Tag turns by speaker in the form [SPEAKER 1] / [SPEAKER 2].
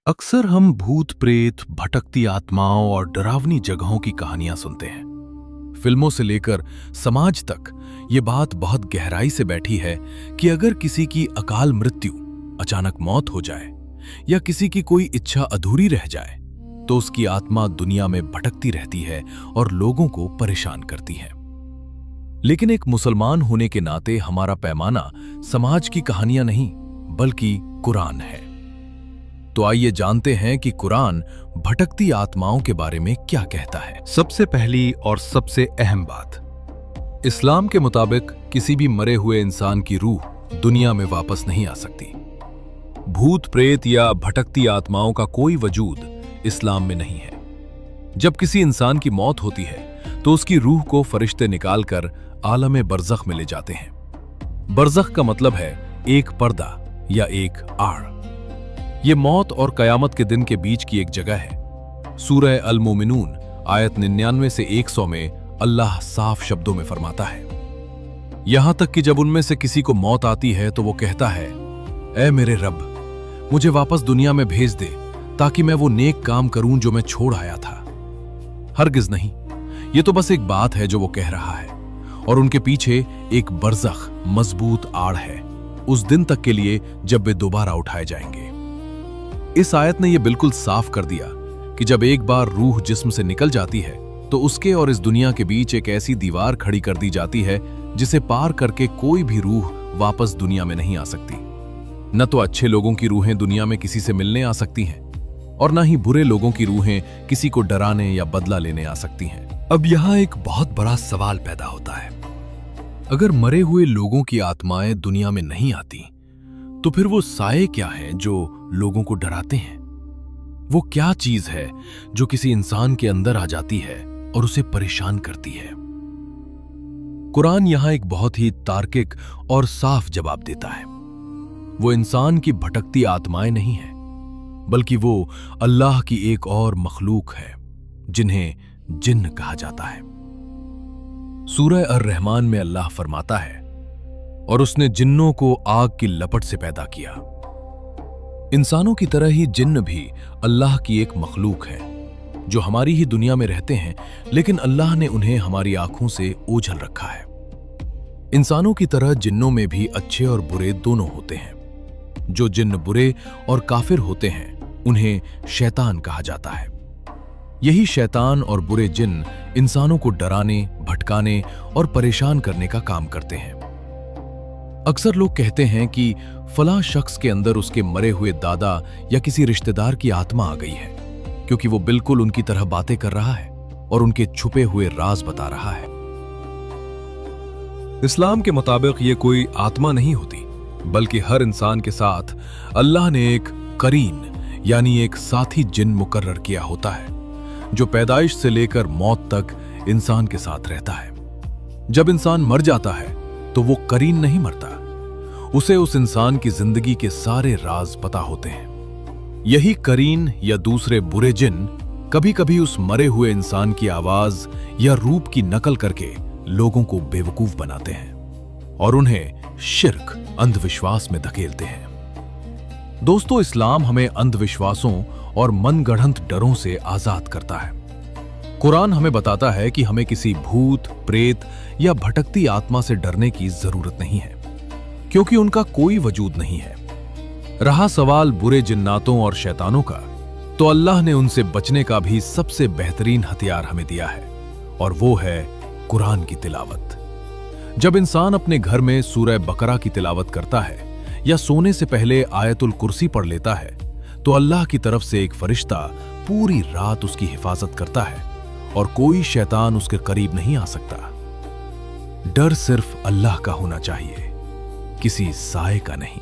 [SPEAKER 1] अक्सर हम भूत प्रेत, भटकती आत्माओं और डरावनी जगहों की कहानियां सुनते हैं। फिल्मों से लेकर समाज तक ये बात बहुत गहराई से बैठी है कि अगर किसी की अकाल मृत्यु, अचानक मौत हो जाए या किसी की कोई इच्छा अधूरी रह जाए तो उसकी आत्मा दुनिया में भटकती रहती है और लोगों को परेशान करती है। लेकिन एक मुसलमान होने के नाते हमारा पैमाना समाज की कहानियां नहीं बल्कि कुरान है। तो आइए जानते हैं कि कुरान भटकती आत्माओं के बारे में क्या कहता है। सबसे पहली और सबसे अहम बात, इस्लाम के मुताबिक किसी भी मरे हुए इंसान की रूह दुनिया में वापस नहीं आ सकती। भूत प्रेत या भटकती आत्माओं का कोई वजूद इस्लाम में नहीं है। जब किसी इंसान की मौत होती है तो उसकी रूह को फरिश्ते निकालकर आलम बरज़ख में ले जाते हैं। बरज़ख का मतलब है एक पर्दा या एक आड़। ये मौत और कयामत के दिन के बीच की एक जगह है। सूरह अल मोमिनून आयत 99 से 100 में अल्लाह साफ शब्दों में फरमाता है, यहां तक कि जब उनमें से किसी को मौत आती है तो वो कहता है, ऐ मेरे रब, मुझे वापस दुनिया में भेज दे ताकि मैं वो नेक काम करूं जो मैं छोड़ आया था। हरगिज नहीं, ये तो बस एक बात है जो वो कह रहा है और उनके पीछे एक बरज़ख मजबूत आड़ है उस दिन तक के लिए जब वे दोबारा उठाए जाएंगे। इस आयत ने यह बिल्कुल साफ कर दिया कि जब एक बार रूह जिस्म से निकल जाती है तो उसके और इस दुनिया के बीच एक ऐसी दीवार खड़ी कर दी जाती है जिसे पार करके कोई भी रूह वापस दुनिया में नहीं आ सकती। न तो अच्छे लोगों की रूहें दुनिया में किसी से मिलने आ सकती हैं और न ही बुरे लोगों की रूहें किसी को डराने या बदला लेने आ सकती हैं। अब यहां एक बहुत बड़ा सवाल पैदा होता है, अगर मरे हुए लोगों की आत्माएं दुनिया में नहीं आती तो फिर वो साए क्या हैं जो लोगों को डराते हैं? वो क्या चीज है जो किसी इंसान के अंदर आ जाती है और उसे परेशान करती है? कुरान यहां एक बहुत ही तार्किक और साफ जवाब देता है। वो इंसान की भटकती आत्माएं नहीं है बल्कि वो अल्लाह की एक और मखलूक है जिन्हें जिन्न कहा जाता है। सूरह अर-रहमान में अल्लाह फरमाता है, और उसने जिन्नों को आग की लपट से पैदा किया। इंसानों की तरह ही जिन्न भी अल्लाह की एक मखलूक है जो हमारी ही दुनिया में रहते हैं, लेकिन अल्लाह ने उन्हें हमारी आंखों से ओझल रखा है। इंसानों की तरह जिन्नों में भी अच्छे और बुरे दोनों होते हैं। जो जिन्न बुरे और काफिर होते हैं उन्हें शैतान कहा जाता है। यही शैतान और बुरे जिन्न इंसानों को डराने, भटकाने और परेशान करने का काम करते हैं। अक्सर लोग कहते हैं कि फलां शख्स के अंदर उसके मरे हुए दादा या किसी रिश्तेदार की आत्मा आ गई है क्योंकि वो बिल्कुल उनकी तरह बातें कर रहा है और उनके छुपे हुए राज बता रहा है। इस्लाम के मुताबिक ये कोई आत्मा नहीं होती बल्कि हर इंसान के साथ अल्लाह ने एक करीन यानी एक साथी जिन मुकर्रर किया होता है जो पैदाइश से लेकर मौत तक इंसान के साथ रहता है। जब इंसान मर जाता है तो वो करीन नहीं मरता, उसे उस इंसान की जिंदगी के सारे राज पता होते हैं। यही करीन या दूसरे बुरे जिन कभी कभी उस मरे हुए इंसान की आवाज या रूप की नकल करके लोगों को बेवकूफ बनाते हैं और उन्हें शिर्क, अंधविश्वास में धकेलते हैं। दोस्तों, इस्लाम हमें अंधविश्वासों और मनगढ़ंत डरों से आजाद करता है। कुरान हमें बताता है कि हमें किसी भूत, प्रेत या भटकती आत्मा से डरने की जरूरत नहीं है क्योंकि उनका कोई वजूद नहीं है। रहा सवाल बुरे जिन्नातों और शैतानों का, तो अल्लाह ने उनसे बचने का भी सबसे बेहतरीन हथियार हमें दिया है और वो है कुरान की तिलावत। जब इंसान अपने घर में सूरह बकरा की तिलावत करता है या सोने से पहले आयतुल कुर्सी पढ़ लेता है तो अल्लाह की तरफ से एक फरिश्ता पूरी रात उसकी हिफाजत करता है और कोई शैतान उसके करीब नहीं आ सकता। डर सिर्फ अल्लाह का होना चाहिए, किसी साए का नहीं।